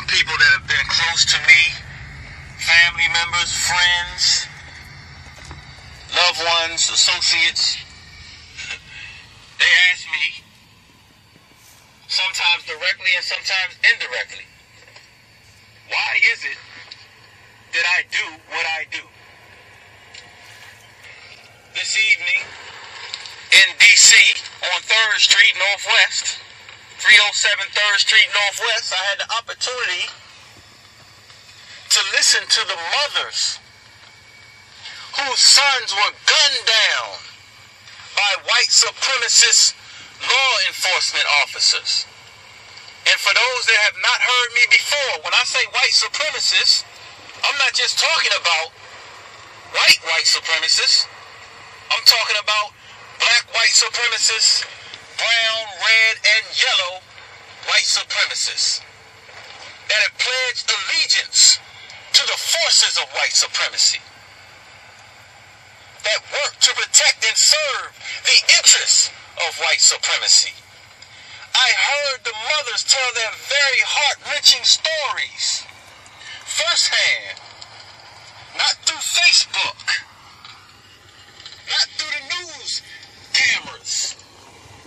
people that have been close to me, family members, friends, loved ones, associates, they ask me, sometimes directly and sometimes indirectly, why is it that I do what I do? This evening in D.C. on 3rd Street Northwest, 307 3rd Street Northwest, I had the opportunity to listen to the mothers whose sons were gunned down by white supremacist law enforcement officers. And for those that have not heard me before, when I say white supremacists, I'm not just talking about white supremacists. I'm talking about black white supremacists, brown, red, and yellow white supremacists that have pledged allegiance to the forces of white supremacy, that work to protect and serve the interests of white supremacy. I heard the mothers tell their very heart-wrenching stories firsthand, not through Facebook, not through the news cameras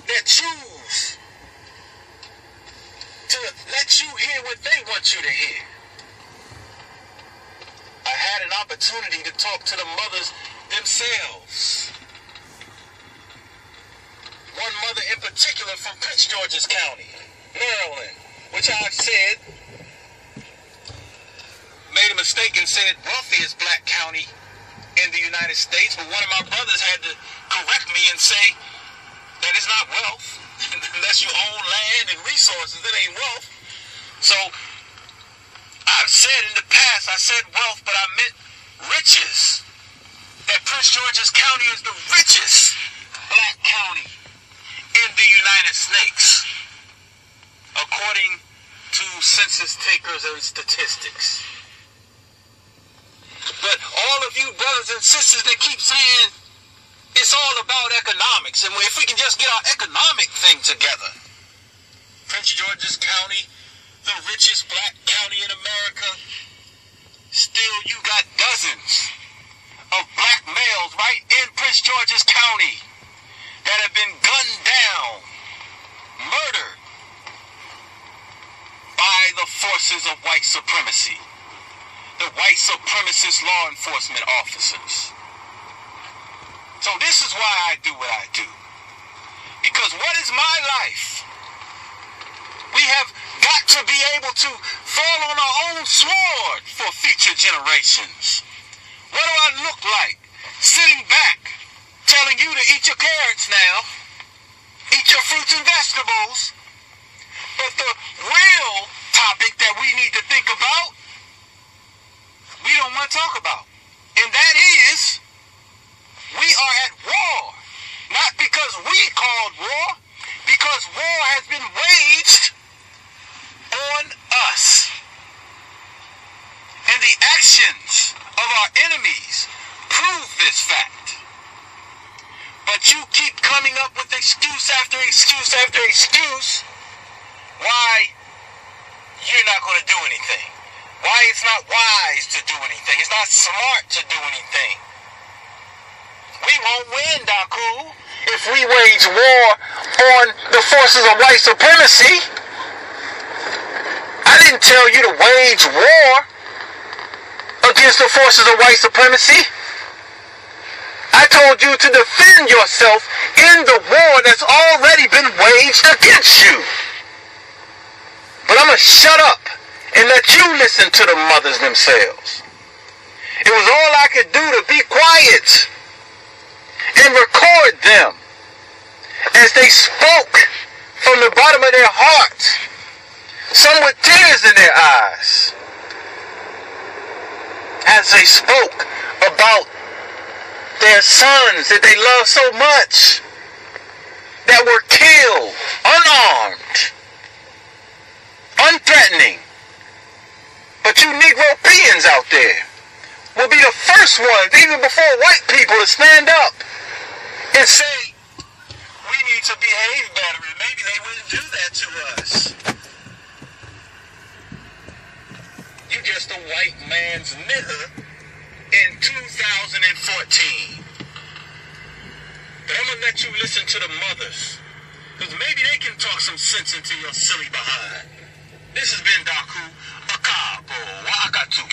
that choose to let you hear what they want you to hear. I had an opportunity to talk to the mothers themselves. One mother in particular from Prince George's County, Maryland, which I've said, made a mistake and said wealthiest black county in the United States, but one of my brothers had to correct me and say that it's not wealth. Unless you own land and resources, it ain't wealth. So I've said in the past, I said wealth, but I meant riches. That Prince George's County is the richest black county in the United States, according to census takers and statistics. But all of you brothers and sisters that keep saying it's all about economics, and if we can just get our economic thing together. Prince George's County, the richest black county in America, still you got dozens of black males right in Prince George's County that have been gunned down, murdered by the forces of white supremacy, the white supremacist law enforcement officers. So this is why I do what I do. Because what is my life? We have got to be able to fall on our own sword for future generations. What do I look like? Sitting back, telling you to eat your carrots now, eat your fruits and vegetables. But the real topic that we need to think about, we don't want to talk about. And that is, we are at war. Not because we called war, because war has been waged on us. And the actions of our enemies prove this fact. But you keep coming up with excuse after excuse after excuse why you're not going to do anything. Why it's not wise to do anything. It's not smart to do anything. We won't win, Daku, if we wage war on the forces of white supremacy. I didn't tell you to wage war against the forces of white supremacy. I told you to defend yourself in the war that's already been waged against you. But I'm going to shut up and let you listen to the mothers themselves. It was all I could do to be quiet and record them as they spoke from the bottom of their hearts, some with tears in their eyes, as they spoke about their sons that they love so much, that were killed, unarmed, unthreatening. But you Negropeans out there will be the first ones, even before white people, to stand up and say, we need to behave better, and maybe they wouldn't do that to us. as the white man's nigger in 2014. But I'm gonna let you listen to the mothers, because maybe they can talk some sense into your silly behind. This has been Daku Akabo Wakatu.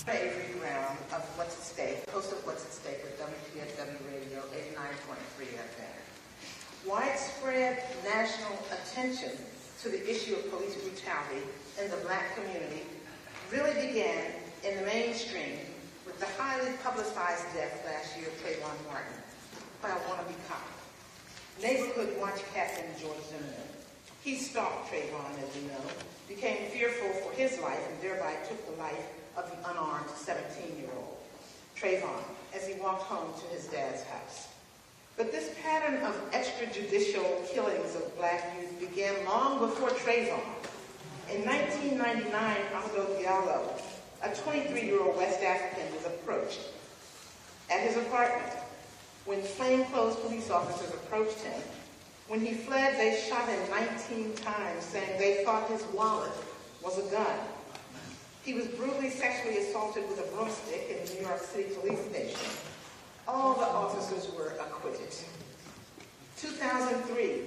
Every round of What's at Stake, host of What's at Stake with WPFW Radio 89.3 FM. Widespread national attention to the issue of police brutality in the black community really began in the mainstream with the highly publicized death last year of Trayvon Martin by a wannabe cop. Neighborhood watch captain George Zimmerman. He stalked Trayvon, as you know, became fearful for his life, and thereby took the life of the unarmed 17-year-old Trayvon as he walked home to his dad's house. But this pattern of extrajudicial killings of black youth began long before Trayvon. In 1999, Amadou Diallo, a 23-year-old West African, was approached at his apartment. When plainclothes police officers approached him, when he fled, they shot him 19 times, saying they thought his wallet was a gun. He was brutally sexually assaulted with a broomstick in the New York City police station. All the officers were acquitted. 2003,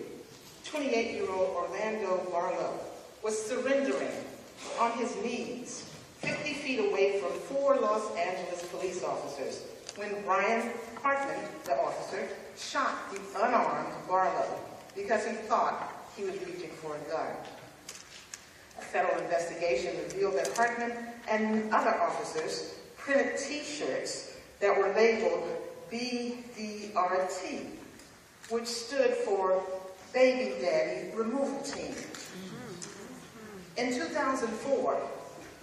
28-year-old Orlando Barlow was surrendering on his knees, 50 feet away from 4 Los Angeles police officers, when Brian Hartman, the officer, shot the unarmed Barlow because he thought he was reaching for a gun. A federal investigation revealed that Hartman and other officers printed T-shirts that were labeled BDRT, which stood for Baby Daddy Removal Team. In 2004,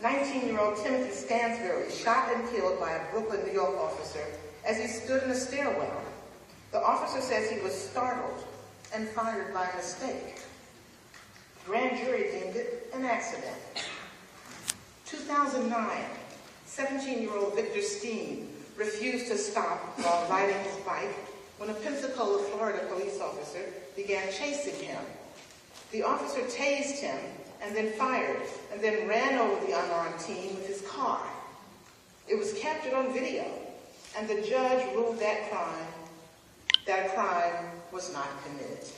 19-year-old Timothy Stansbury shot and killed by a Brooklyn, New York officer as he stood in a stairwell. The officer says he was startled and fired by mistake. Grand jury deemed it an accident. 2009, 17-year-old Victor Steen refused to stop while riding his bike when a Pensacola, Florida police officer began chasing him. The officer tased him and then fired, and then ran over the unarmed teen with his car. It was captured on video, and the judge ruled that crime was not committed.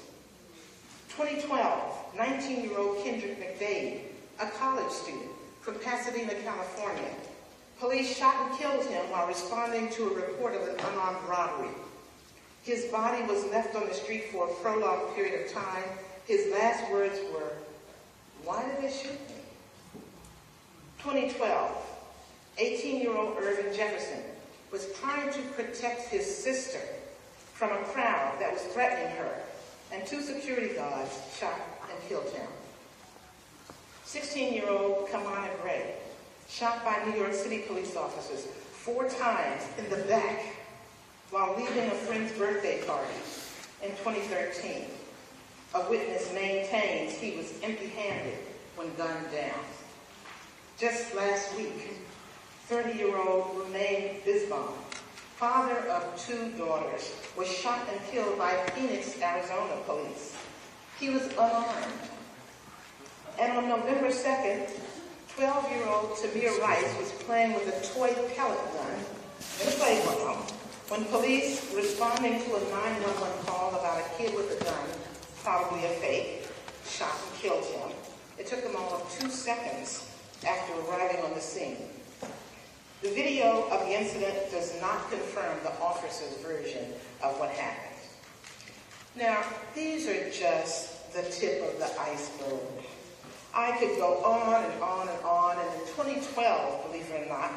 2012, 19-year-old Kendrick McDade, a college student from Pasadena, California. Police shot and killed him while responding to a report of an unarmed robbery. His body was left on the street for a prolonged period of time. His last words were, "Why did they shoot me?" 2012, 18-year-old Irvin Jefferson was trying to protect his sister from a crowd that was threatening her, and 2 security guards shot and killed him. 16-year-old Kamana Gray, shot by New York City police officers 4 times in the back while leaving a friend's birthday party in 2013. A witness maintains he was empty-handed when gunned down. Just last week, 30-year-old Romain Bisbon, father of 2 daughters, was shot and killed by Phoenix, Arizona police. He was unarmed. And on November 2nd, 12-year-old Tamir Rice was playing with a toy pellet gun in a playground when police, responding to a 911 call about a kid with a gun, probably a fake, shot and killed him. It took them almost 2 seconds after arriving on the scene. The video of the incident does not confirm the officer's version of what happened. Now, these are just the tip of the iceberg. I could go on and on and on, and in 2012, believe it or not,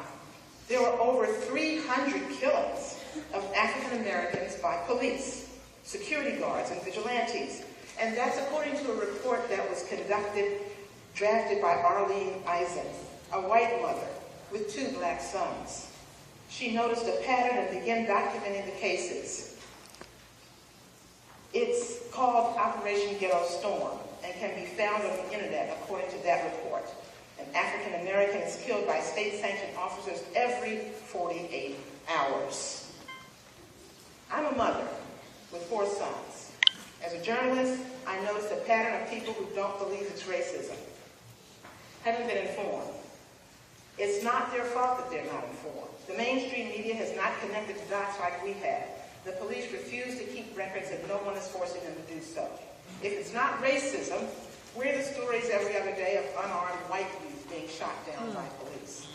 there were over 300 killings of African Americans by police, security guards, and vigilantes. And that's according to a report that was drafted by Arlene Eisen, a white mother with 2 black sons. She noticed a pattern and began documenting the cases. It's called Operation Ghetto Storm and can be found on the internet according to that report. An African American is killed by state-sanctioned officers every 48 hours. I'm a mother with 4 sons. As a journalist, I noticed a pattern of people who don't believe it's racism, haven't been informed, It's not their fault that they're not informed. The mainstream media has not connected the dots like we have. The police refuse to keep records and no one is forcing them to do so. If it's not racism, we're the stories every other day of unarmed white youth being shot down by police.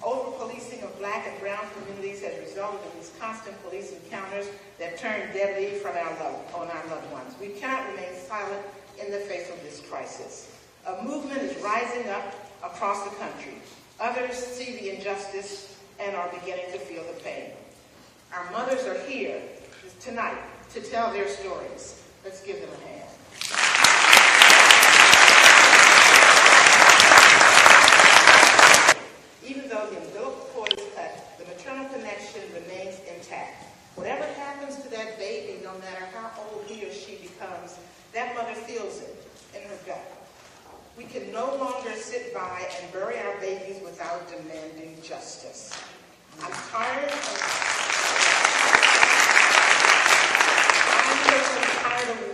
Over-policing of black and brown communities has resulted in these constant police encounters that turn deadly on our loved ones. We cannot remain silent in the face of this crisis. A movement is rising up across the country. Others see the injustice and are beginning to feel the pain. Our mothers are here tonight to tell their stories. Let's give them a hand. Even though the umbilical cord is cut, the maternal connection remains intact. Whatever happens to that baby, no matter how old he or she becomes, that mother feels it in her gut. We can no longer sit by and bury our babies without demanding justice. I'm tired of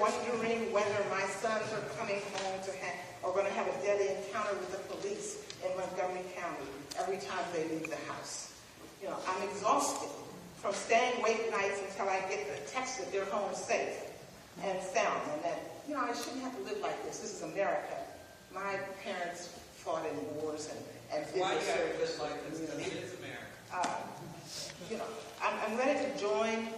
wondering whether my sons are coming home or going to have a deadly encounter with the police in Montgomery County every time they leave the house. You know, I'm exhausted from staying awake nights until I get the text that they're home safe and sound, and that, you know, I shouldn't have to live like this. This is America. My parents fought in wars and did the service. It is America. You know, I'm ready to join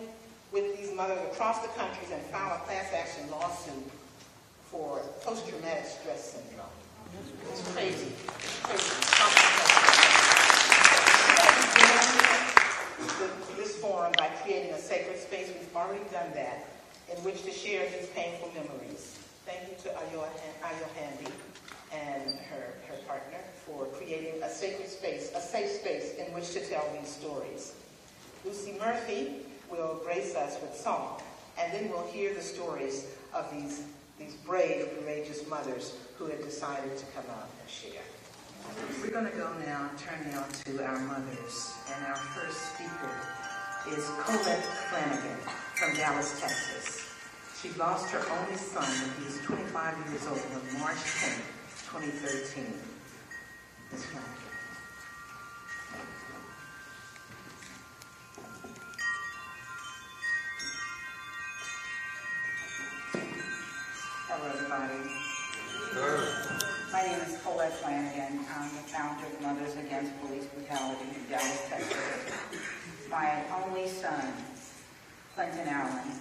with these mothers across the country and file a class action lawsuit for post-traumatic stress syndrome. It's crazy. It's crazy. This forum by creating a sacred space. We've already done that, in which to share these painful memories. Thank you to Ayo Handy and her partner for creating a sacred space, a safe space in which to tell these stories. Lucy Murphy will grace us with song, and then we'll hear the stories of these brave, courageous mothers who have decided to come out and share. We're going to go now, turn now to our mothers, and our first speaker is Colette Flanagan from Dallas, Texas. She lost her only son when he was 25 years old on March 10, 2013. Ms. Flanagan. Hello, everybody. My name is Colette Flanagan. I'm the founder of Mothers Against Police Brutality in Dallas, Texas. My only son, Clinton Allen,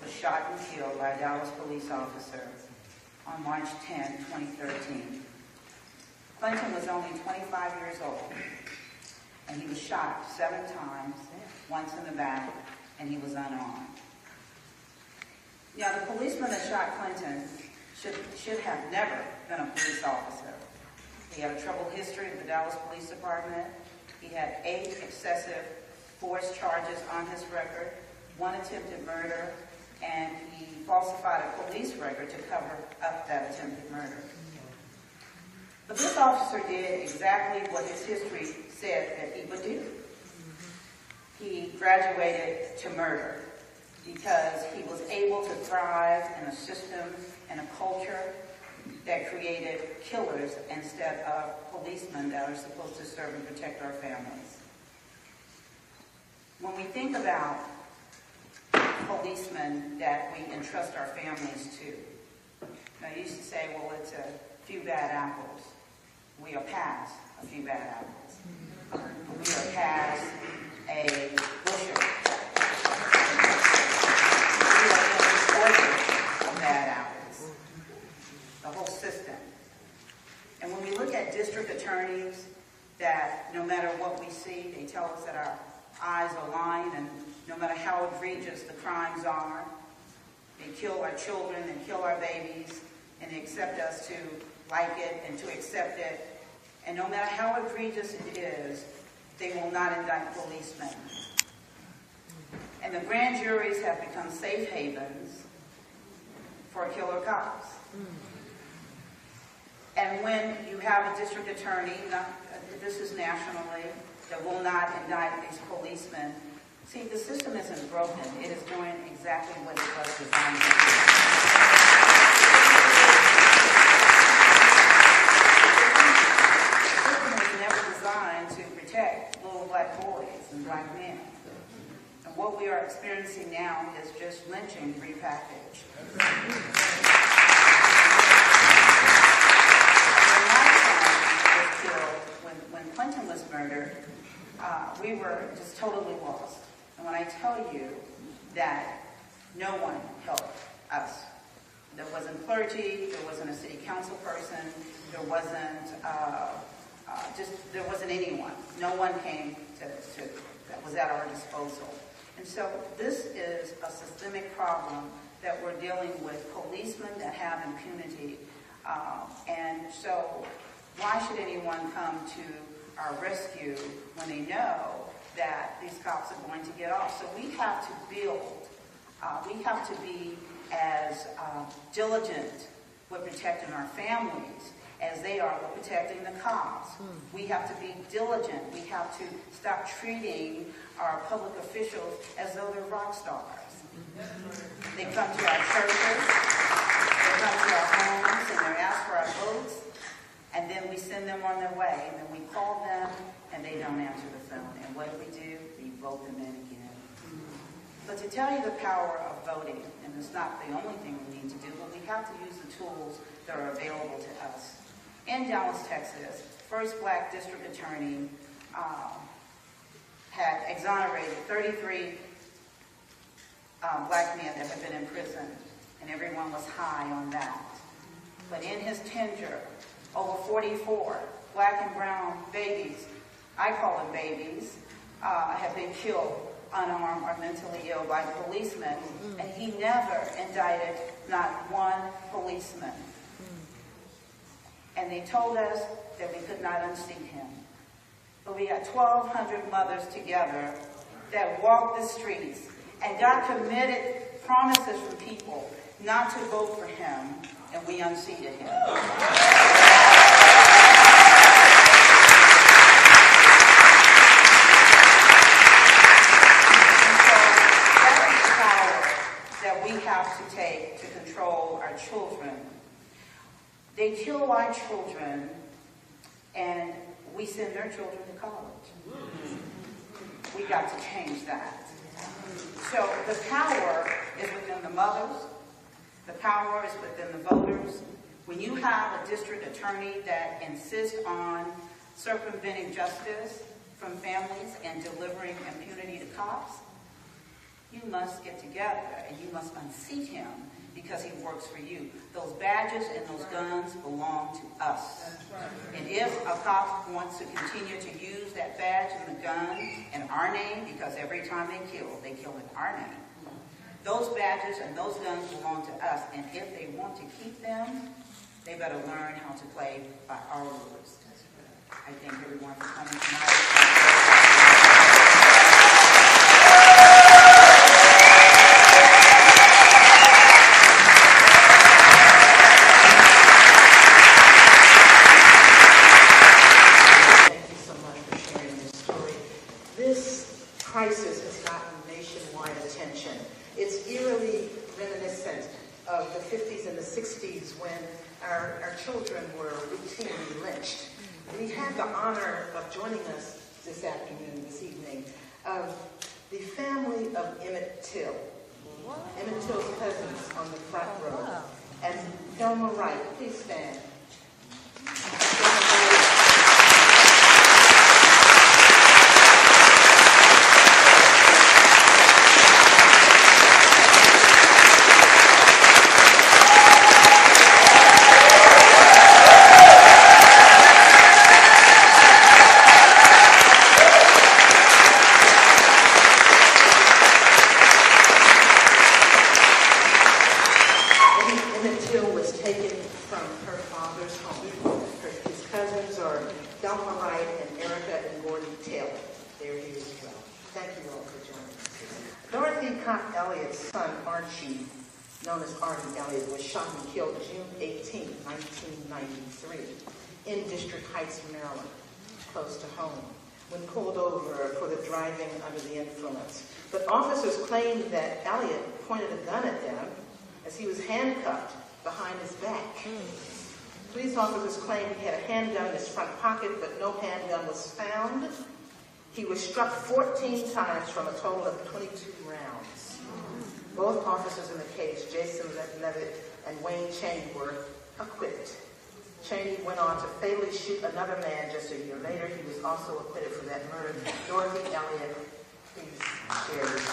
was shot and killed by a Dallas police officer on March 10, 2013. Clinton was only 25 years old, and he was shot 7 times, once in the back, and he was unarmed. Now, the policeman that shot Clinton should have never been a police officer. He had a troubled history with the Dallas Police Department. He had 8 excessive force charges on his record, 1 attempted murder, and he falsified a police record to cover up that attempted murder. But this officer did exactly what his history said that he would do. He graduated to murder because he was able to thrive in a system and a culture that created killers instead of policemen that are supposed to serve and protect our families. When we think about policemen that we entrust our families to, I used to say, well, it's a few bad apples. We are past a few bad apples. We are past a bushel. We are in the order of bad apples. The whole system. And when we look at district attorneys, that no matter what we see, they tell us that our eyes align, and no matter how egregious the crimes are, they kill our children and kill our babies, and they accept us to like it and to accept it. And no matter how egregious it is, they will not indict policemen. And the grand juries have become safe havens for killer cops. And when you have a district attorney, this is nationally, that will not indict these policemen, see, the system isn't broken. It is doing exactly what it was designed to do. The system was never designed No one helped us. There wasn't clergy, there wasn't a city council person, there wasn't there wasn't anyone. No one came that was at our disposal. And so this is a systemic problem that we're dealing with, policemen that have impunity. And so why should anyone come to our rescue when they know that these cops are going to get off? So we have to build, we have to be as diligent with protecting our families as they are with protecting the cops. We have to be diligent. We have to stop treating our public officials as though they're rock stars. They come to our churches, they come to our homes, and they ask for our votes, and then we send them on their way, and then we call them, and they don't answer the phone. And what do? We vote them in again. But to tell you the power of voting, and it's not the only thing we need to do, but we have to use the tools that are available to us. In Dallas, Texas, first black district attorney had exonerated 33 black men that had been in prison, and everyone was high on that. But in his tenure, over 44 black and brown babies, I call them babies, have been killed unarmed or mentally ill by policemen, and he never indicted not one policeman. And they told us that we could not unseat him. But we got 1,200 mothers together that walked the streets and got committed promises from people not to vote for him, and we unseated him. To take to control our children. They kill our children, and we send their children to college. We got to change that. So the power is within the mothers. The power is within the voters. When you have a district attorney that insists on circumventing justice from families and delivering impunity to cops, you must get together and you must unseat him because he works for you. Those badges and those guns belong to us. And if a cop wants to continue to use that badge and the gun in our name, because every time they kill in our name, those badges and those guns belong to us. And if they want to keep them, they better learn how to play by our rules. I thank everyone for coming tonight. Crisis has gotten nationwide attention. It's eerily reminiscent of the 50s and the 60s when our children were routinely lynched. We had the honor of joining us this evening, of the family of Emmett Till. Emmett Till's cousins on the front row. And Thelma Wright, please stand. In District Heights, Maryland, close to home, when pulled over for the driving under the influence. But officers claimed that Elliott pointed a gun at them as he was handcuffed behind his back. Police officers claimed he had a handgun in his front pocket, but no handgun was found. He was struck 14 times from a total of 22 rounds. Both officers in the case, Jason Levitt and Wayne Cheney, were acquitted. Cheney went on to fatally shoot another man just a year later. He was also acquitted for that murder. Dorothy Elliott, please share this.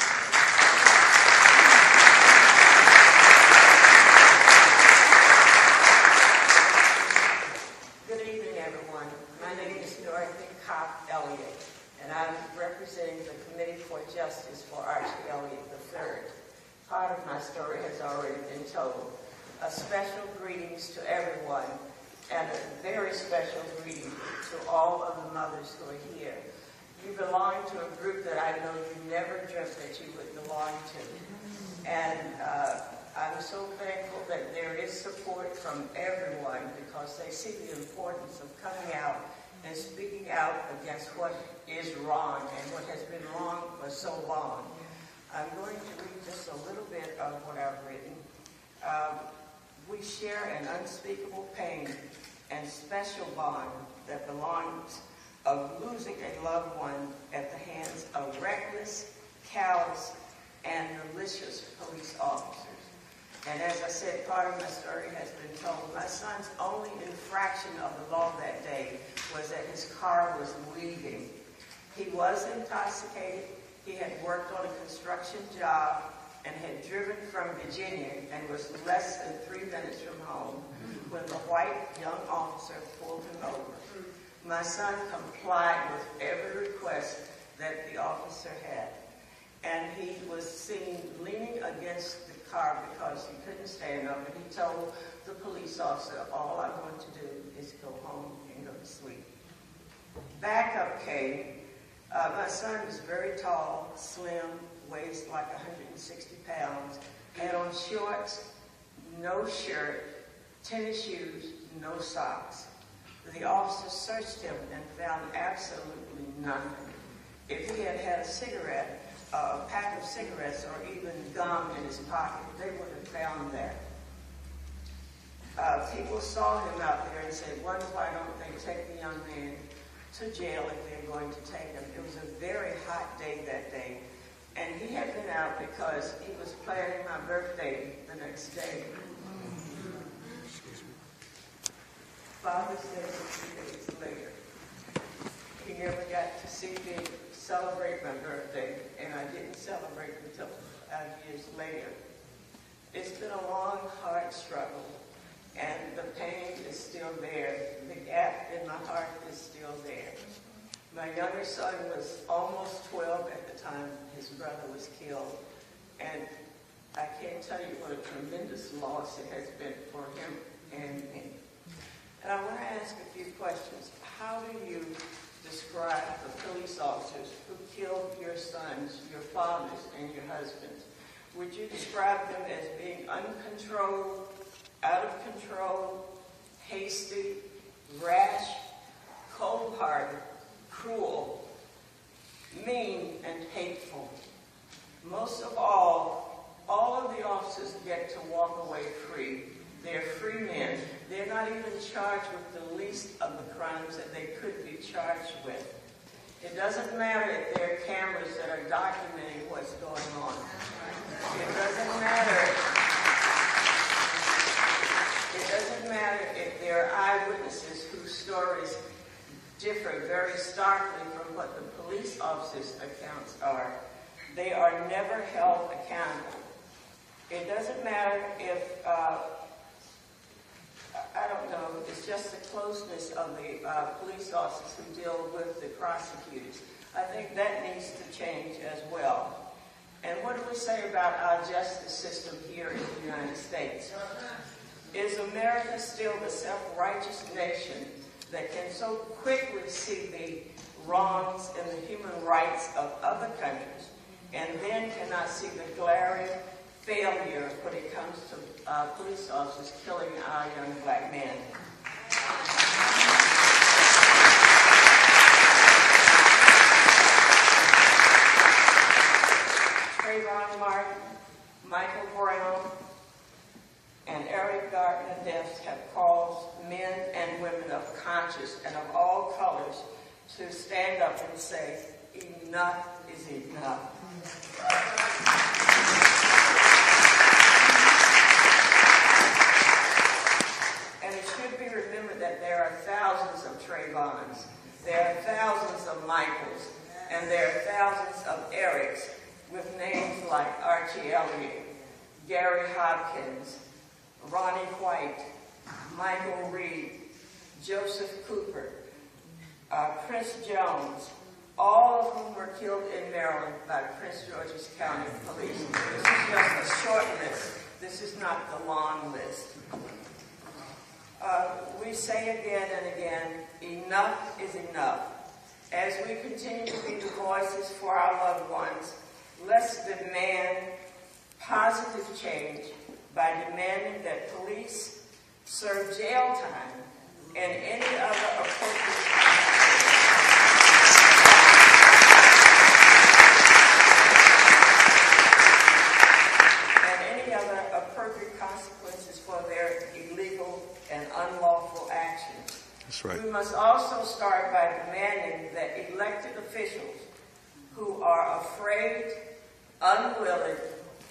story has already been told. A special greetings to everyone, and a very special greeting to all of the mothers who are here. You belong to a group that I know you never dreamt that you would belong to. And I'm so thankful that there is support from everyone because they see the importance of coming out and speaking out against what is wrong and what has been wrong for so long. I'm going to read just a little bit of what I've written. We share an unspeakable pain and special bond that belongs of losing a loved one at the hands of reckless, callous, and malicious police officers. And as I said, part of my story has been told. My son's only infraction of the law that day was that his car was leaving. He was intoxicated. He had worked on a construction job and had driven from Virginia and was less than 3 minutes from home when the white young officer pulled him over. My son complied with every request that the officer had. And he was seen leaning against the car because he couldn't stand up. And he told the police officer, all I want to do is go home and go to sleep. Backup came. My son was very tall, slim, weighs like 160 pounds, had on shorts, no shirt, tennis shoes, no socks. The officer searched him and found absolutely nothing. If he had had a cigarette, a pack of cigarettes, or even gum in his pocket, they would have found that. People saw him out there and said, why don't they take the young man to jail if they're going to take him? It was a very hot day that day, and he had been out because he was planning my birthday the next day. Father's Day was 2 days later. He never got to see me celebrate my birthday, and I didn't celebrate until 5 years later. It's been a long, hard struggle, and the pain is still there. The gap in my heart is still there. My younger son was almost 12 at the time his brother was killed, and I can't tell you what a tremendous loss it has been for him and me. And I want to ask a few questions. How do you describe the police officers who killed your sons, your fathers, and your husbands? Would you describe them as being uncontrolled, out of control, hasty, rash, cold-hearted, cruel, mean, and hateful? Most of all of the officers get to walk away free. They're free men. They're not even charged with the least of the crimes that they could be charged with. It doesn't matter if there are cameras that are documenting what's going on. It doesn't matter if there are eyewitnesses whose stories differ very starkly from what the police officers' accounts are. They are never held accountable. It doesn't matter if I don't know, it's just the closeness of the police officers who deal with the prosecutors. I think that needs to change as well. And what do we say about our justice system here in the United States? Is America still the self-righteous nation that can so quickly see the wrongs and the human rights of other countries and then cannot see the glaring failure when it comes to police officers killing our young black men? Trayvon Martin, Michael Brown, and Eric Gardner deaths have caused men and women of conscience and of all colors to stand up and say, enough is enough. And it should be remembered that there are thousands of Trayvons, there are thousands of Michaels, and there are thousands of Erics with names like Archie Elliott, Gary Hopkins, Ronnie White, Michael Reed, Joseph Cooper, Prince Jones, all of whom were killed in Maryland by Prince George's County Police. This is just a short list. This is not the long list. We say again and again, enough is enough. As we continue to be the voices for our loved ones, let's demand positive change by demanding that police serve jail time and any other appropriate consequences for their illegal and unlawful actions. That's right. We must also start by demanding that elected officials who are afraid, unwilling,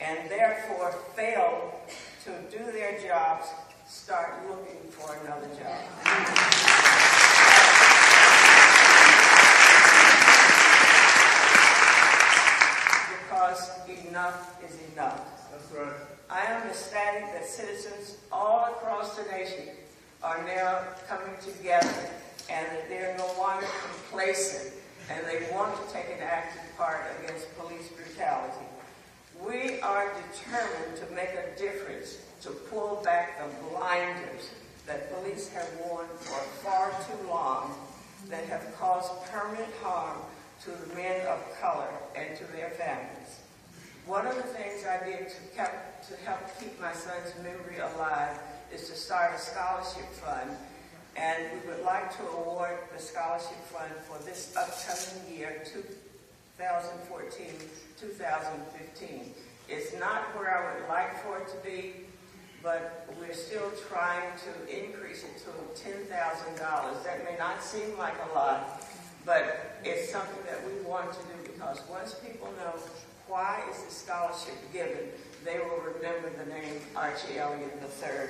and therefore fail to do their jobs start looking for another job. Because enough is enough. That's right. I am ecstatic that citizens all across the nation are now coming together and that they're no longer complacent and they want to take an active part against police brutality. We are determined to make a difference, to pull back the blinders that police have worn for far too long that have caused permanent harm to the men of color and to their families. One of the things I did to help keep my son's memory alive is to start a scholarship fund, and we would like to award the scholarship fund for this upcoming year, 2014-2015. It's not where I would like for it to be, but we're still trying to increase it to $10,000. That may not seem like a lot, but it's something that we want to do because once people know why is the scholarship given, they will remember the name Archie Elliott III.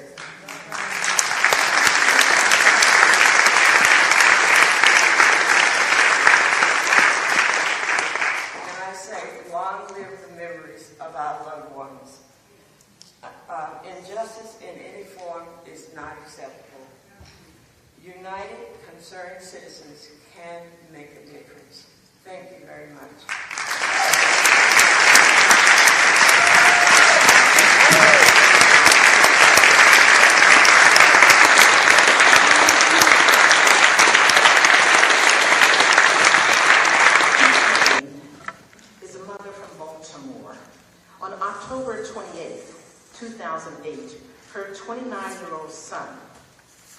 And I say, long live the memories of our loved ones. Injustice in any form is not acceptable. United, concerned citizens can make a difference. Thank you very much. On October 28, 2008, her 29-year-old son,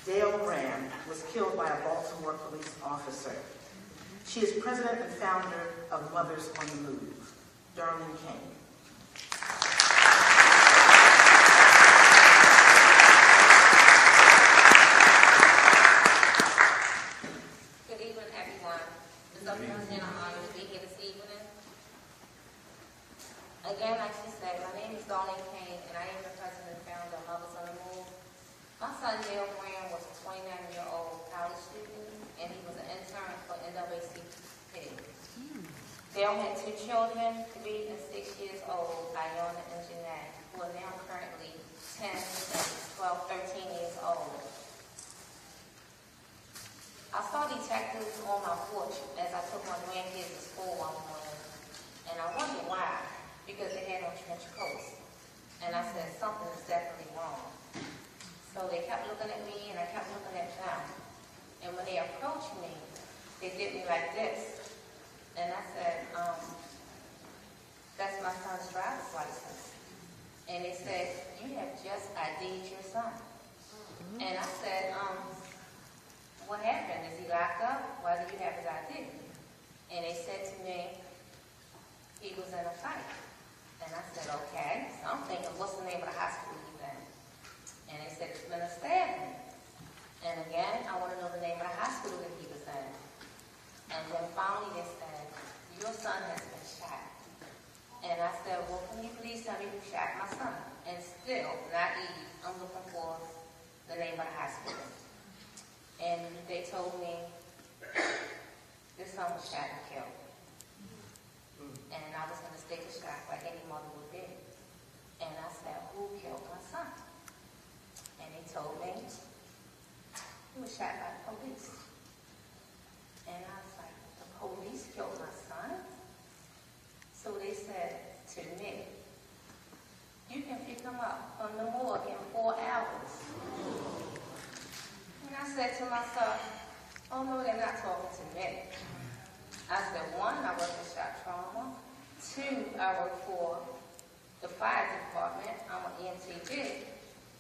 Dale Rand, was killed by a Baltimore police officer. She is president and founder of Mothers on the Move. Darlene Kane. Good evening, everyone. It's a pleasure and an honor to be here this evening. Again, like she said, my name is Darlene Kane, and I am the president and founder of Mothers on the Move. My son, Dale Graham, was a 29-year-old college student, and he was an intern for NAACL. Dale had two children, 3 and 6 years old, Iona and Jeanette, who are now currently 10 and 12, 13 years old. I saw detectives on my porch as I took my grandkids to school one morning, and I wondered why. Because they had on trench coats. And I said, something is definitely wrong. So they kept looking at me, and I kept looking at them. And when they approached me, they did me like this. And I said, that's my son's driver's license. And they said, you have just ID'd your son. And I said, what happened? Is he locked up? Why do you have his ID? And they said to me, he was in a fight. And I said, okay. So I'm thinking, what's the name of the hospital he's in? And they said, it's been a stabbing. And again, I want to know the name of the hospital that he was in. And then finally they said, your son has been shot. And I said, well, can you please tell me who shot my son? And still, naive, I'm looking for the name of the hospital. And they told me, this son was shot and killed. And I was going to take a shot like any mother would do. And I said, who killed my son? And they told me he was shot by the police. And I was like, the police killed said to myself, oh no, they're not talking to me. I said, one, I work in shock trauma. Two, I work for the fire department. I'm an EMTG.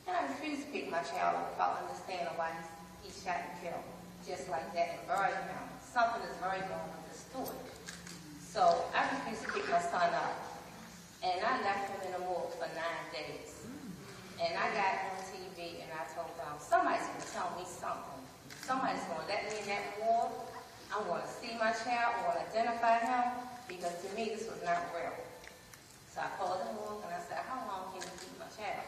And I refuse to pick my child up without understanding why he shot and killed. Just like that and buried him. Something is very wrong with this story. So I refused to pick my son up. And I left him in the morgue for 9 days. And I got on TV and I told them, somebody's going to tell me something. Somebody's going to let me in that morgue. I'm going to see my child. I'm going to identify him. Because to me, this was not real. So I called the morgue and I said, how long can you keep my child?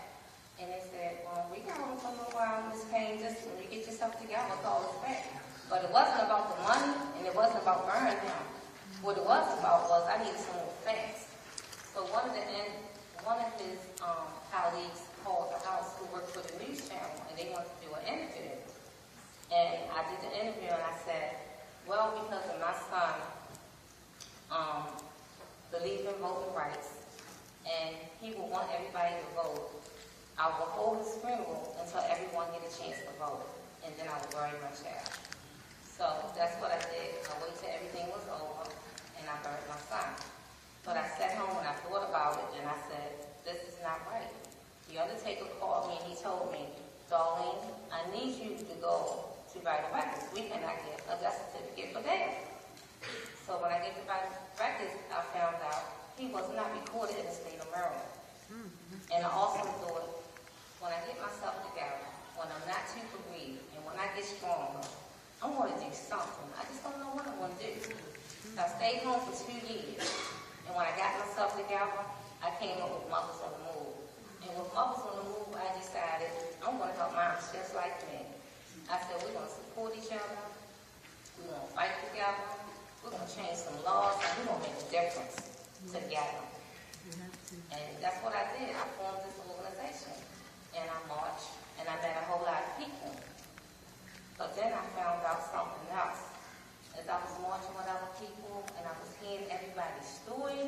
And they said, well, we got on for a little while, Miss Payne, just when you get yourself together, we'll call us back. But it wasn't about the money, and it wasn't about burning him. What it was about was I needed some more facts. So one of his colleagues called the house who worked for the news channel, and they wanted to do an interview. And I did the interview, and I said, well, because of my son believing in voting rights, and he will want everybody to vote, I will hold his funeral until everyone get a chance to vote, and then I will bury my child. So that's what I did. I waited till everything was over, and I buried my son. But I sat home and I thought about it, and I said, this is not right. The undertaker called me and he told me, Darlene, I need you to go to Vital Records. We cannot get a death certificate for that. So when I get to Vital Records, I found out he was not recorded in the state of Maryland. And I also thought, when I get myself together, when I'm not too bereaved, and when I get stronger, I'm going to do something. I just don't know what I'm going to do. So I stayed home for 2 years. And when I got myself together, I came up with Mothers on the Move. And with Mothers on the Move, I decided I'm going to help moms just like me. I said, we're going to support each other. We're going to fight together. We're going to change some laws, and we're going to make a difference together. And that's what I did. I formed this organization. And I marched, and I met a whole lot of people. But then I found out something else. As I was marching with other people, and I was hearing everybody's story,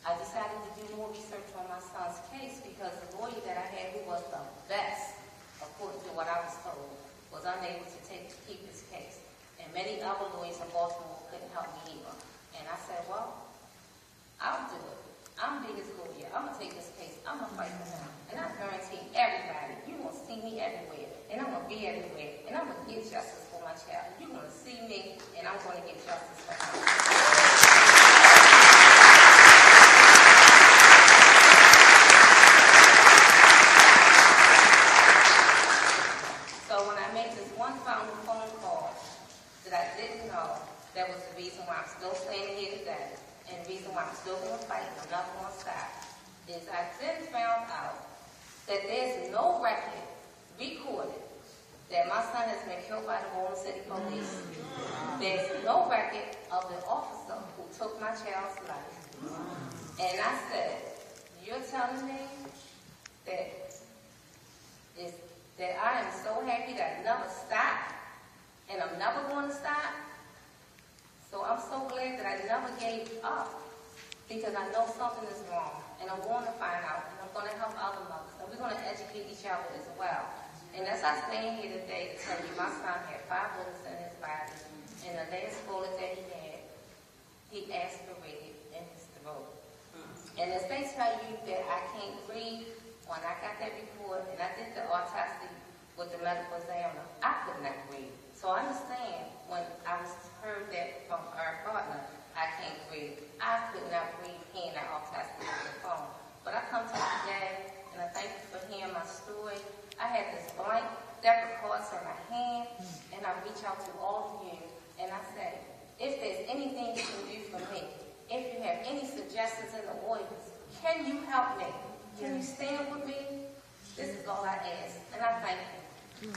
I decided to do more research on my son's case because the lawyer that I had, who was the best, according to what I was told, was unable to keep his case. And many other lawyers in Baltimore couldn't help me either. And I said, well, I'll do it. I'm the biggest lawyer. I'm going to take this case. I'm going to fight for him. And I guarantee everybody, you're going to see me everywhere. And I'm going to be everywhere. And I'm going to get justice for my child. You're going to see me, and I'm going to get justice for him. So when I made this one final phone call that I didn't know, that was the reason why I'm still standing here today. And the reason why I'm still going to fight and I'm not going to stop is I then found out that there's no record recorded that my son has been killed by the Baltimore City Police. There's no record of the officer who took my child's life. And I said, you're telling me that I am so happy that I never stopped and I'm never going to stop? So I'm so glad that I never gave up because I know something is wrong and I'm going to find out and I'm going to help other mothers and we're going to educate each other as well. And as I stand here today to tell you my son had 5 bullets in his body and the last bullet that he aspirated in his throat. And as they tell you that I can't breathe, when I got that report and I did the autopsy with the medical examiner, I could not breathe. So I understand when I heard that from our partner, I can't breathe. I could not breathe hearing that autopsy on the phone. But I come to you today, and I thank you for hearing my story. I had this blank deck of cards in my hand, and I reach out to all of you, and I say, if there's anything you can do for me, if you have any suggestions in the audience, can you help me? Can you stand with me? This is all I ask, and I thank you.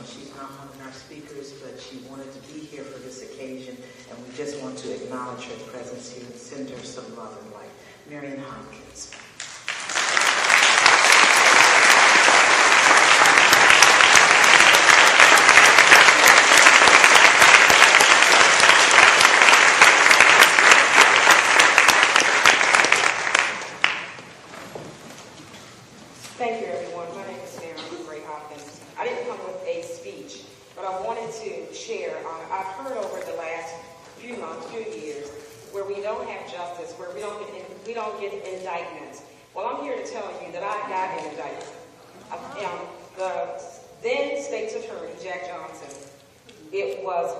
She's not one of our speakers, but she wanted to be here for this occasion, and we just want to acknowledge her presence here and send her some love and light. Marion Hopkins. Thank you, everyone. My name is Marion Hopkins. I didn't come with a speech, but I wanted to share. I've heard over the last few months, few years, where we don't have justice, where we don't get indictments. Well, I'm here to tell you that I got an indictment. The then state's attorney, Jack Johnson, he was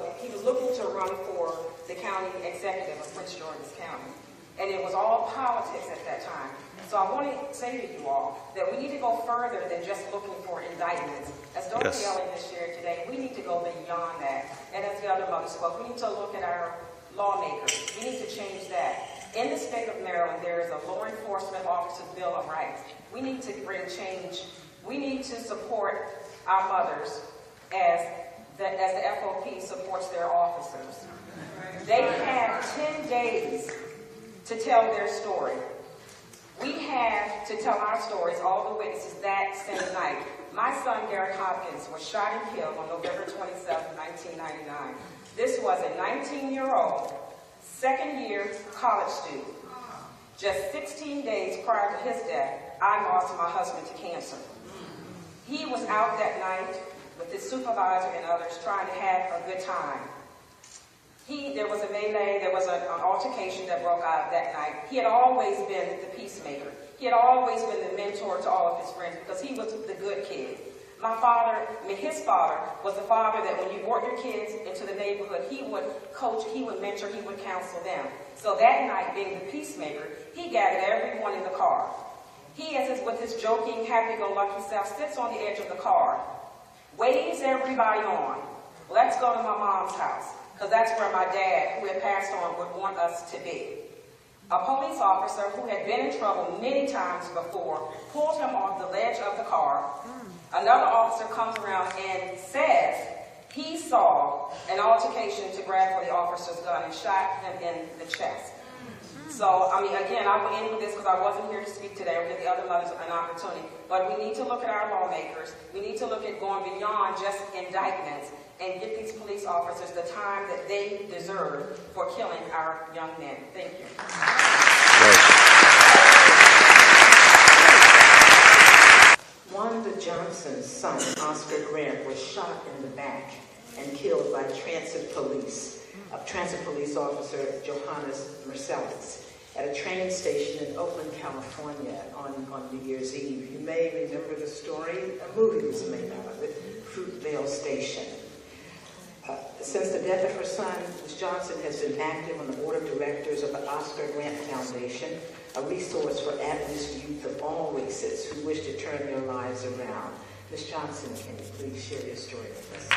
looking to run for the county executive of Prince George's County. And it was all politics at that time. So I want to say to you all that we need to go further than just looking for indictments. As Dorothy Elliott has shared today, we need to go beyond that. And as the other mother spoke, we need to look at our lawmakers. We need to change that. In the state of Maryland, there is a law enforcement officer's Bill of Rights. We need to bring change. We need to support our mothers as the FOP supports their officers. They have 10 days to tell their story. We have to tell our stories, all the witnesses, that same night. My son, Derek Hopkins, was shot and killed on November 27, 1999. This was a 19-year-old, second-year college student. Just 16 days prior to his death, I lost my husband to cancer. He was out that night with his supervisor and others trying to have a good time. There was a melee, there was an altercation that broke out that night. He had always been the peacemaker. He had always been the mentor to all of his friends because he was the good kid. His father was the father that when you brought your kids into the neighborhood, he would coach, he would mentor, he would counsel them. So that night, being the peacemaker, he gathered everyone in the car. He, with his joking, happy-go-lucky self, sits on the edge of the car, waves everybody on. Let's go to my mom's house, because that's where my dad, who had passed on, would want us to be. A police officer who had been in trouble many times before pulled him off the ledge of the car. Another officer comes around and says he saw an altercation to grab for the officer's gun and shot him in the chest. So, again, I will end with this because I wasn't here to speak today. I'll give the other mothers an opportunity. But we need to look at our lawmakers. We need to look at going beyond just indictments and give these police officers the time that they deserve for killing our young men. Thank you. Wanda Johnson's son, Oscar Grant, was shot in the back and killed by transit police officer Johannes Marcellus at a train station in Oakland, California on New Year's Eve. You may remember the story. A movie was made out of it, Fruitvale Station. Since the death of her son, Ms. Johnson has been active on the board of directors of the Oscar Grant Foundation, a resource for at-risk youth of all races who wish to turn their lives around. Ms. Johnson, can you please share your story with us?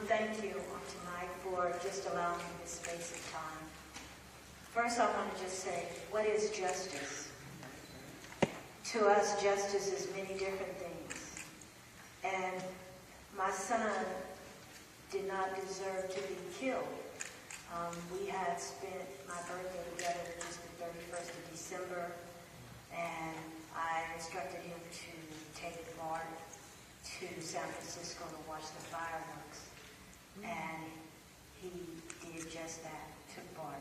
Thank you tonight for just allowing me this space of time. First, I want to just say, what is justice? To us, justice is many different things. And my son did not deserve to be killed. We had spent my birthday together, which is the 31st of December, and I instructed him to take Bart to San Francisco to watch the fireworks. And he did just that, took Bart.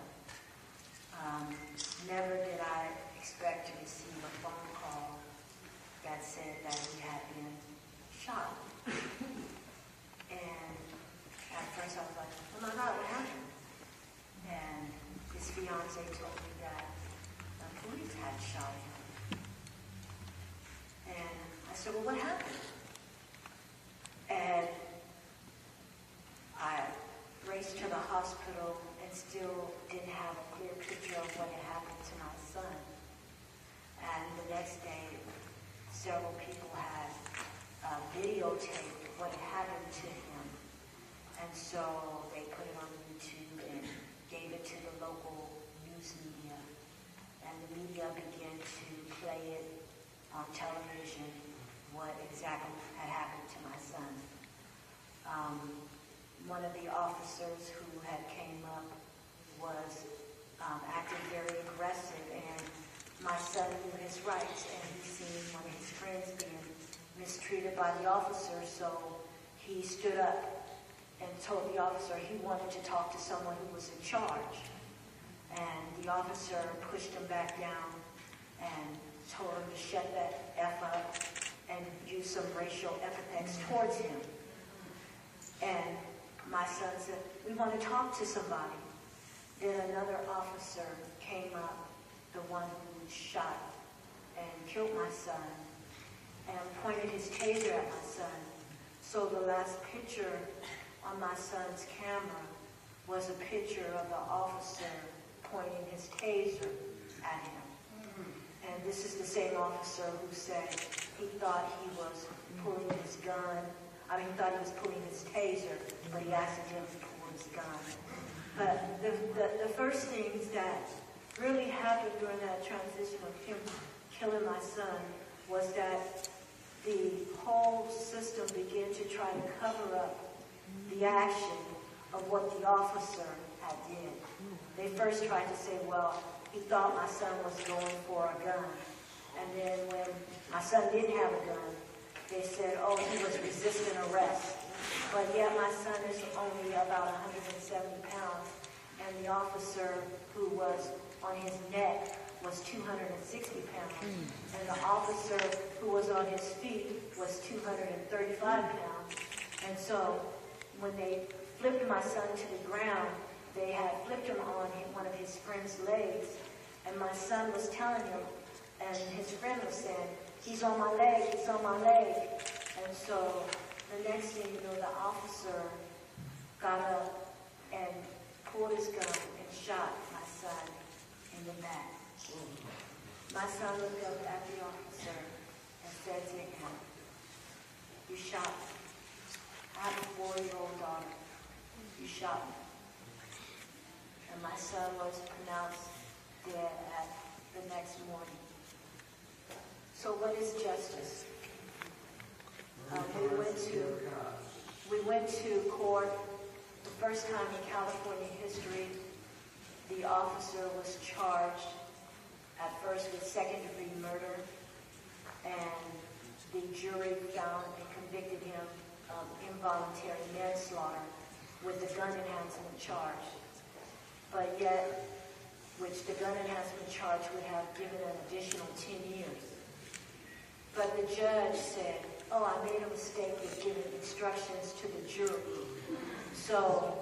Never did I expect to receive a phone call that said that he had been shot. And at first I was like, oh my God, what happened? And his fiance told me that the police had shot him. And I said, well, what happened? And I raced to the hospital and still didn't have a clear picture of what had happened to my son. And the next day, several people had videotaped what had happened to him. And so they put it on YouTube and gave it to the local news media. And the media began to exactly had happened to my son. One of the officers who had came up was acting very aggressive, and my son knew his rights, and he seen one of his friends being mistreated by the officer, so he stood up and told the officer he wanted to talk to someone who was in charge. And the officer pushed him back down and told him to shut that F up and use some racial epithets towards him. And my son said, we want to talk to somebody. Then another officer came up, the one who shot and killed my son, and pointed his taser at my son. So the last picture on my son's camera was a picture of the officer pointing his taser at him. And this is the same officer who said he thought he was pulling his gun. I mean, he thought he was pulling his taser, but he accidentally pulled his gun. But the first things that really happened during that transition of him killing my son was that the whole system began to try to cover up the action of what the officer had did. They first tried to say, well, he thought my son was going for a gun. And then when my son didn't have a gun, they said, oh, he was resisting arrest. But yet my son is only about 170 pounds, and the officer who was on his neck was 260 pounds, and the officer who was on his feet was 235 pounds. And so when they flipped my son to the ground, they had flipped him on one of his friend's legs, and my son was telling him, and his friend was saying, he's on my leg, he's on my leg. And so the next thing you know, the officer got up and pulled his gun and shot my son in the back. My son looked up at the officer and said to him, you shot me. I have a 4-year-old daughter. You shot me. And my son was pronounced dead at the next morning. So what is justice? We went to court the first time in California history. The officer was charged at first with second-degree murder, and the jury found and convicted him of involuntary manslaughter with the gun enhancement charge. But yet, which the gun enhancement charge would have given an additional 10 years. But the judge said, oh, I made a mistake with giving instructions to the jury. So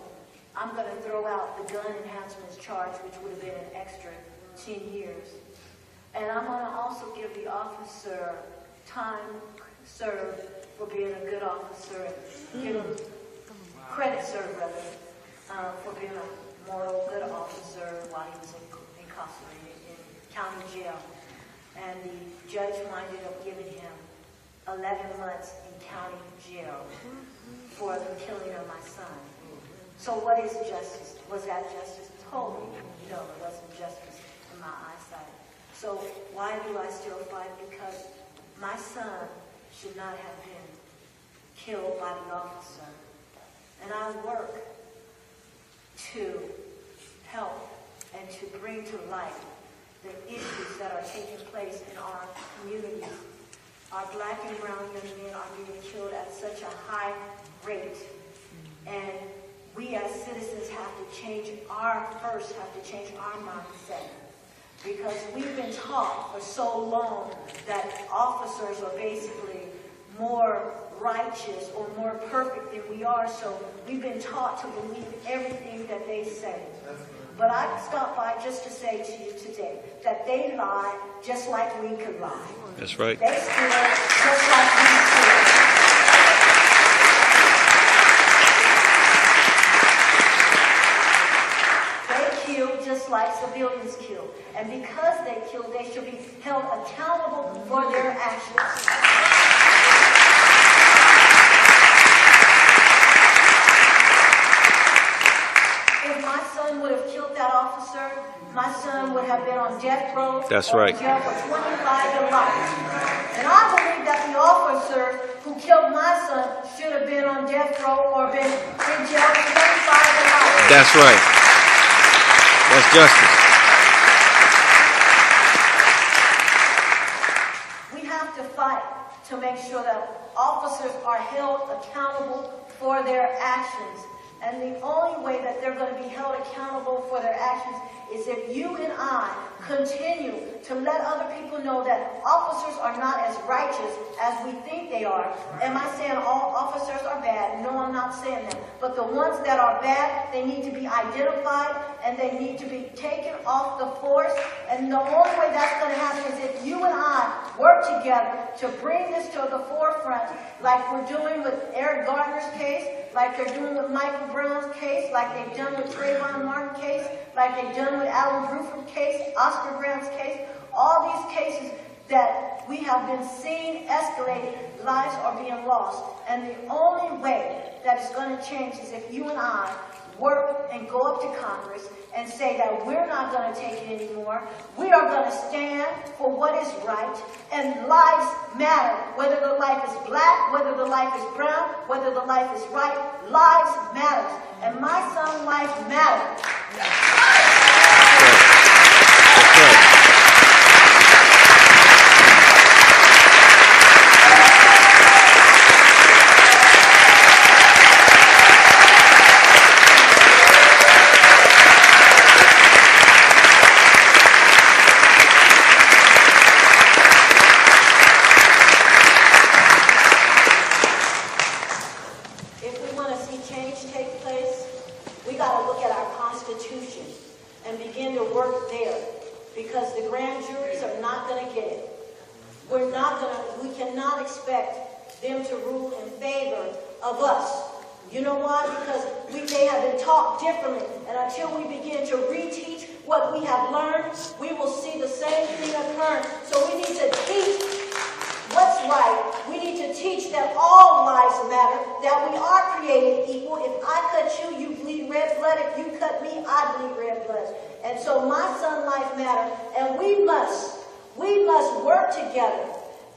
I'm going to throw out the gun enhancement charge, which would have been an extra 10 years. And I'm going to also give the officer time served for being a good officer and give him credit served, rather, for being a moral good officer while he was incarcerated in county jail. And the judge winded up giving him 11 months in county jail for the killing of my son. So what is justice? Was that justice? Totally. No, it wasn't justice in my eyesight. So why do I still fight? Because my son should not have been killed by the officer. And I work to help and to bring to light the issues that are taking place in our communities. Our black and brown young men are being killed at such a high rate. And we as citizens have to change our mindset. Because we've been taught for so long that officers are basically more righteous or more perfect than we are. So we've been taught to believe everything that they say. But I stopped by just to say to you today that they lie just like we could lie. That's right. They steal just like we steal. They kill just like civilians kill. And because they kill, they should be held accountable for their actions. Would have killed that officer, my son would have been on death row. That's right. In jail for 25 to life. And I believe that the officer officers who killed my son should have been on death row or been in jail 25 to life. That's right. That's justice. We have to fight to make sure that officers are held accountable for their actions. And the only way that they're going to be held accountable for their actions is if you and I continue to let other people know that officers are not as righteous as we think they are. Am I saying all officers are bad? No, I'm not saying that. But the ones that are bad, they need to be identified and they need to be taken off the force. And the only way that's going to happen is if you and I work together to bring this to the forefront, like we're doing with Eric Gardner's case, like they're doing with Michael Brown's case, like they've done with Trayvon Martin's case, like they've done with Alan Bruford's case, Oscar Grant's case, all these cases that we have been seeing escalating, lives are being lost. And the only way that it's going to change is if you and I work and go up to Congress and say that we're not going to take it anymore. We are going to stand for what is right, and lives matter. Whether the life is black, whether the life is brown, whether the life is right, lives matter. And my son's life matters. Them to rule in favor of us. You know why? Because they have been taught differently. And until we begin to reteach what we have learned, we will see the same thing occurring. So we need to teach what's right. We need to teach that all lives matter, that we are created equal. If I cut you, you bleed red blood. If you cut me, I bleed red blood. And so my son's life matters. And we must work together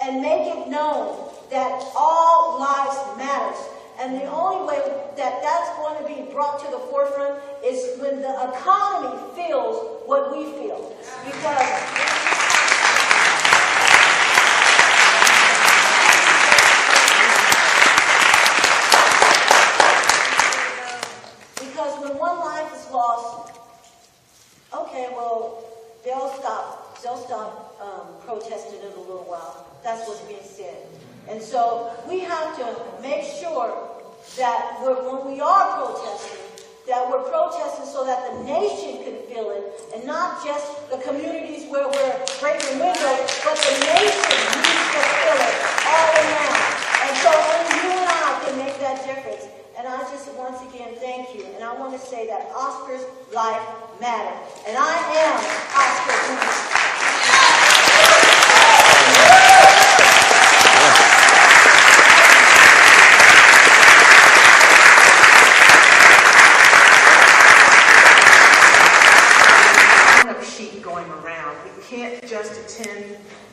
and make it known that all lives matters. And the only way that that's going to be brought to the forefront is when the economy feels what we feel. Because when one life is lost, okay, well, they'll stop protesting in a little while. That's what's being said. And so we have to make sure that when we are protesting, that we're protesting so that the nation can feel it, and not just the communities where we're breaking windows, but the nation needs to feel it all around. And so only you and I can make that difference. And I just once again thank you. And I want to say that Oscar's life matters. And I am Oscar Grant.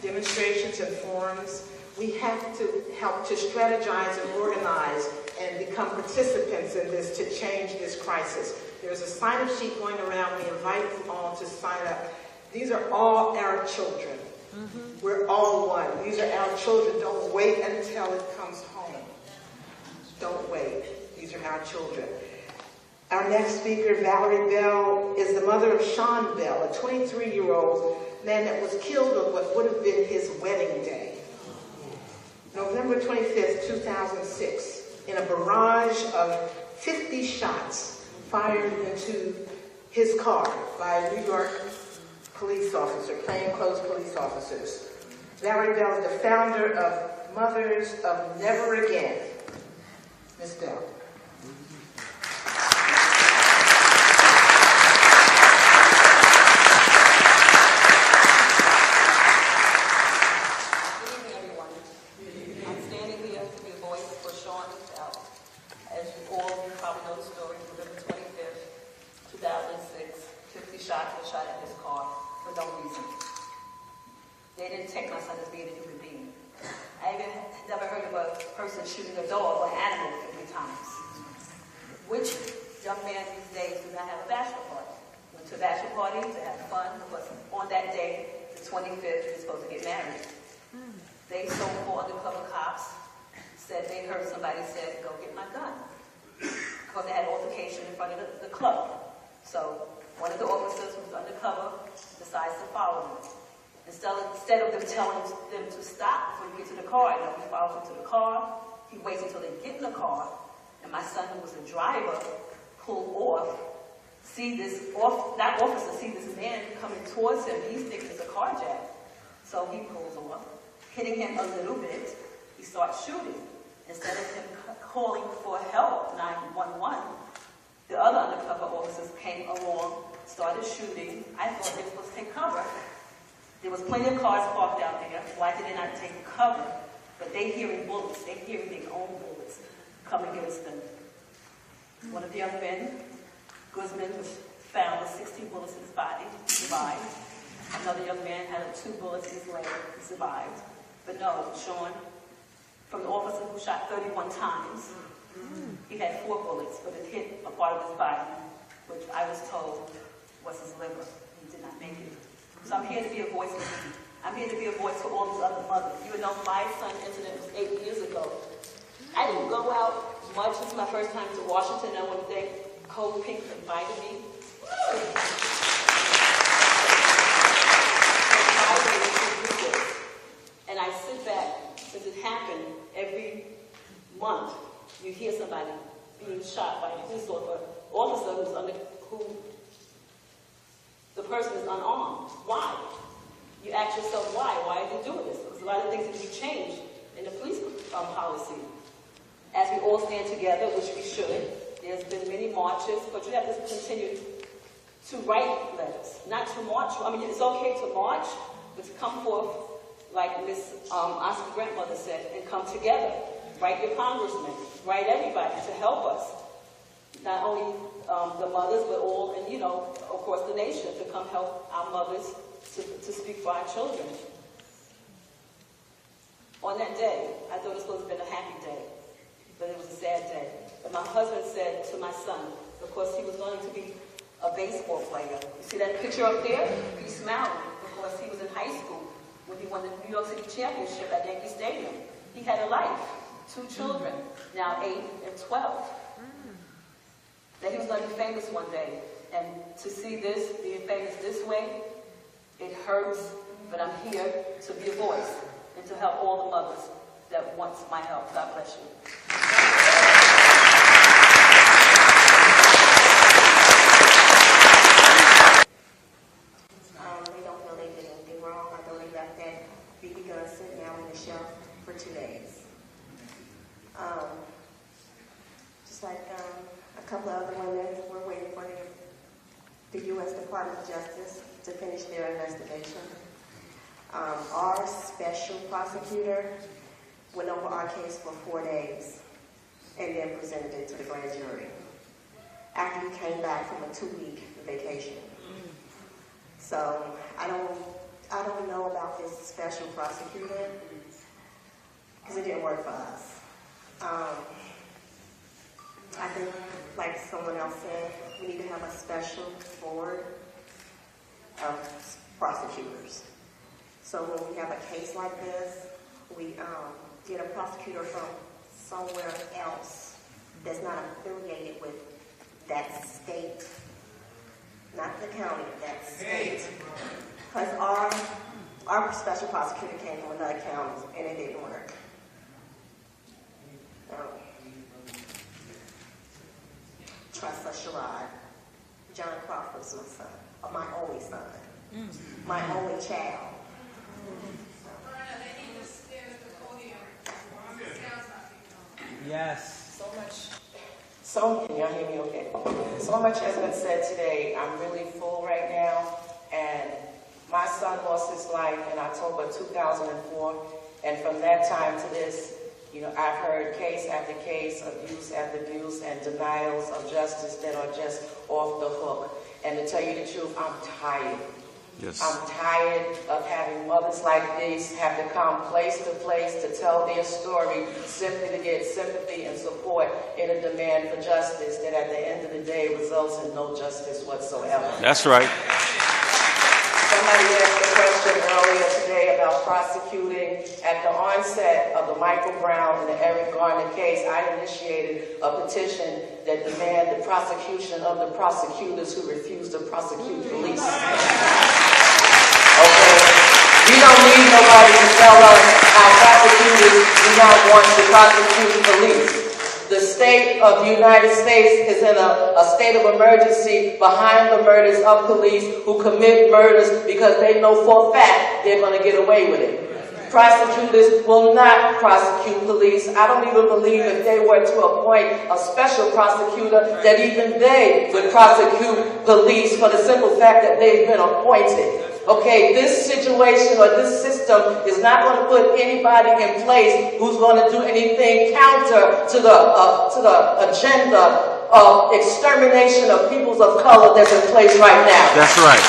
Demonstrations and forums. We have to help to strategize and organize and become participants in this to change this crisis. There's a sign-up sheet going around. We invite you all to sign up. These are all our children. We're all one. These are our children. Don't wait until it comes home. Don't wait. These are our children. Our next speaker, Valerie Bell, is the mother of Sean Bell, a 23-year-old man that was killed on what would have been his wedding day. November 25th, 2006, in a barrage of 50 shots fired into his car by New York police officer, plainclothes police officers. Valerie Bell is the founder of Mothers of Never Again. Ms. Bell. They didn't take my son as being a human being. I even never heard of of a person shooting a dog or an animal 50 times. Which young man these days do not have a bachelor party? Went to a bachelor party to have fun, because on that day, the 25th, you're supposed to get married. They so-called undercover cops said they heard somebody say, go get my gun. Because they had an altercation in front of the club. So one of the officers who was undercover decides to follow them. Instead of them telling them to stop before you get to the car, he follows them to the car. He waits until they get in the car. And my son, who was the driver, pulled off. See this man coming towards him. He's thinking it's a carjack. So he pulls off, hitting him a little bit. He starts shooting. Instead of him calling for help, 911, the other undercover officers came along, started shooting. I thought they were supposed to take cover. There was plenty of cars parked out there. Why did they not take cover? But they hearing bullets. They hearing their own bullets come against them. One of the young men, Guzman, was found with 16 bullets in his body. He survived. Another young man had 2 bullets in his leg. He survived. But no, Sean, from the officer who shot 31 times, he had 4 bullets, but it hit a part of his body, which I was told was his liver. He did not make it. So I'm here to be a voice for him. I'm here to be a voice for all these other mothers. You know, my son's incident was 8 years ago. I didn't go out much. This is my first time to Washington. I want to thank Code Pink for inviting me. And I sit back, since it happened every month, you hear somebody being shot by a police officer who the person is unarmed. Why? You ask yourself why? Why are they doing this? Because a lot of things need to be changed in the police policy. As we all stand together, which we should, there's been many marches, but you have to continue to write letters, not to march. I mean, it's okay to march, but to come forth, like Miss Oscar's grandmother said, and come together. Write your congressman, write everybody to help us. Not only the mothers, but all, and of course the nation, to come help our mothers to speak for our children. On that day, I thought it was supposed to have been a happy day, but it was a sad day. And my husband said to my son, of course he was going to be a baseball player. You see that picture up there? He's smiling because he was in high school when he won the New York City Championship at Yankee Stadium. He had a life, 2 children, now 8 and 12. That he was going to be famous one day. And to see this, being famous this way, it hurts, but I'm here to be a voice and to help all the mothers that want my help. God bless you. They don't feel they did anything wrong. I know they left that BB gun sitting out on the shelf for 2 days. Just like a couple of other women, we're waiting for the U.S. Department of Justice to finish their investigation. Our special prosecutor went over our case for 4 days and then presented it to the grand jury after he came back from a 2-week vacation. So I don't know about this special prosecutor because it didn't work for us. I think, like someone else said, we need to have a special board of prosecutors. So when we have a case like this, we get a prosecutor from somewhere else that's not affiliated with that state, not the county, that state. Because our special prosecutor came from another county and it didn't work. Trust us, Sherrod. John Crawford's my son, my only son, my only child. Yes. Can y'all hear me okay? So much has been said today. I'm really full right now. And my son lost his life in October 2004. And from that time to this, I've heard case after case, abuse after abuse, and denials of justice that are just off the hook. And to tell you the truth, I'm tired. Yes. I'm tired of having mothers like these have to come place to place to tell their story simply to get sympathy and support in a demand for justice that at the end of the day results in no justice whatsoever. That's right. Somebody asked a question earlier today about prosecuting. At the onset of the Michael Brown and the Eric Garner case, I initiated a petition that demanded the prosecution of the prosecutors who refused to prosecute police. Okay? We don't need nobody to tell us how prosecutors do not want to prosecute police. The state of the United States is in a state of emergency behind the murders of police who commit murders because they know for a fact they're going to get away with it. Prosecutors will not prosecute police. I don't even believe if they were to appoint a special prosecutor that even they would prosecute police for the simple fact that they've been appointed. Okay, this situation or this system is not going to put anybody in place who's going to do anything counter to the agenda of extermination of peoples of color that's in place right now. That's right.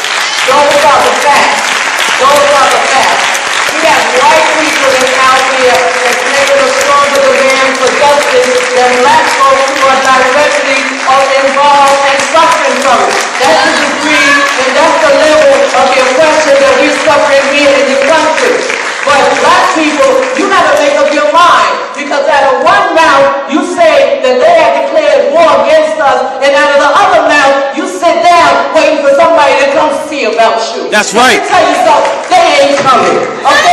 Those are the facts. Those are the facts. We have white people that's out here that's making a stronger demand for justice than black folks who are directly involved and suffering from it. That's the degree and that's the level of the oppression that we're suffering here in this country. But black people, you got to make up your mind, because out of one mouth you say that they have declared war against us, and out of the other mouth you sit down waiting for somebody to come see about you. That's right. Let me tell you something, they ain't coming. Okay?